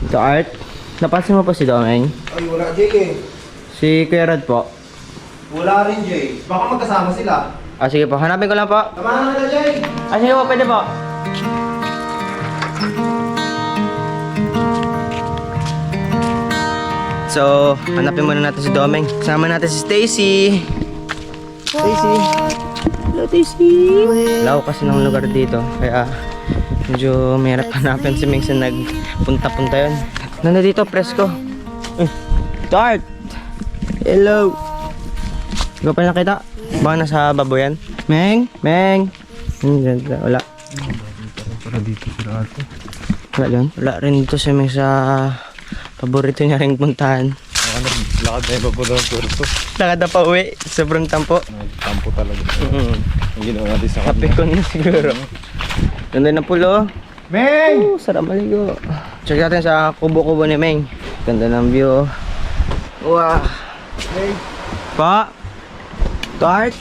Ito, Art. Napansin mo po si Domeng? Ay, wala, Jay eh. Si Kuya Rod po. Wala rin, Jay. Baka magkasama sila. Ah, sige po. Hanapin ko lang po. Samahan na, Jay. Ah, sige po. Pwede po. So, hanapin muna natin si Domeng. Kasama natin si Stacy. Stacy. Hello, Stacy. Law kasi ng lugar dito. Kaya, medyo mahirap hanapin si Ming sa nagpunta-punta yun. Nandito, presko. Start! Hello! Hindi ko pa nakita. Baka nasa baboyan. Meng! Meng! Wala. Para dito sila ito. Wala dyan. Wala rin dito si Meng sa paborito niya rin puntahan. Lakad na iba po daw kurso. Lakad na pa uwi. Sobrang tampo. Tampo talaga. Ang ginawa natin sa Kape ko na siguro. Ganda ng pulo. Meng! Sarap maligo. Check natin sa kubo-kubo ni Meng. Ganda ng view. Wow. Meng! Pa? Tart?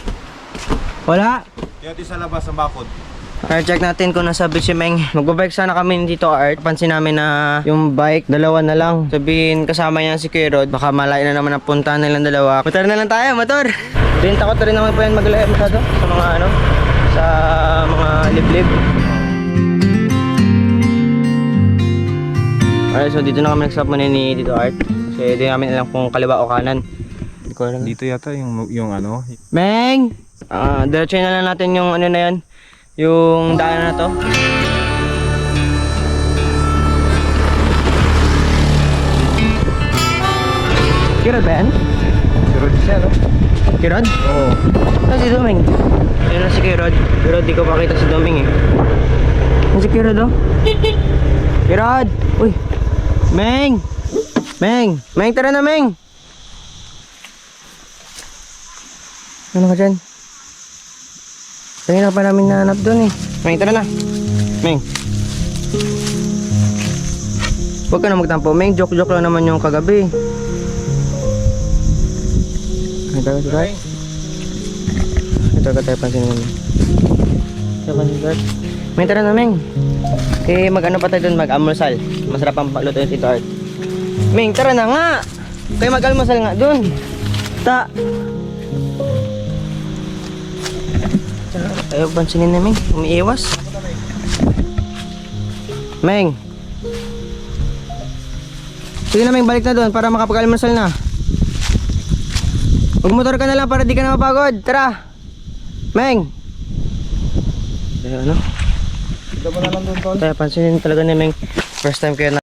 Wala? Kaya sa labas ang bakod. Alright, check natin kung nasa beach si Meng. Magbabike sana kami dito, Art. Pansin namin na yung bike, dalawa na lang. Sabihin, kasama niya si Kuya Rod. Baka malayo na naman ang puntahan nilang dalawa. Motor na lang tayo, motor! Din takot na rin naman po yan maglaya masyado sa mga ano, sa mga liblib. Alright, so dito na kami nag-stop muna ni dito, Art. Kasi di namin alam kung kaliwa o kanan. Hindi ko alam. Dito yata yung ano. Meng! Diretso na lang natin yung ano na yan. Yung daanan na to. Kirod ba yan? Kirod siya, no? Kirod? Oo. Saan si Domeng? Ayun na si Kirod. Kirod, di ko pakita si Domeng eh. Ayun si Kirod oh. Kirod! Uy! Meng! Meng! Meng, tara na Meng! Ano ka dyan? Kanina pa namin nahanap doon eh. Meng, tara na. Meng. Huwag ka na magtampo. Meng, joke-joke lang naman yung kagabi. Ito ka tayo pansinin mo. Ito ka Meng, tara na Meng. Eh, mag-ano pa tayo doon, mag-almusal. Masarap ang paluto yung Tito Art. Meng, tara na nga! Kaya mag-almusal nga doon. Ta! Ayaw pansinin na Meng, umiiwas. Meng. Sige na Meng, balik na doon para makapag-almusal na. Magmotor ka na lang para di ka na mapagod. Tara. Meng. Ano? Dito mo na lang doon, Tol. Kaya pansinin talaga ni Meng. First time kaya na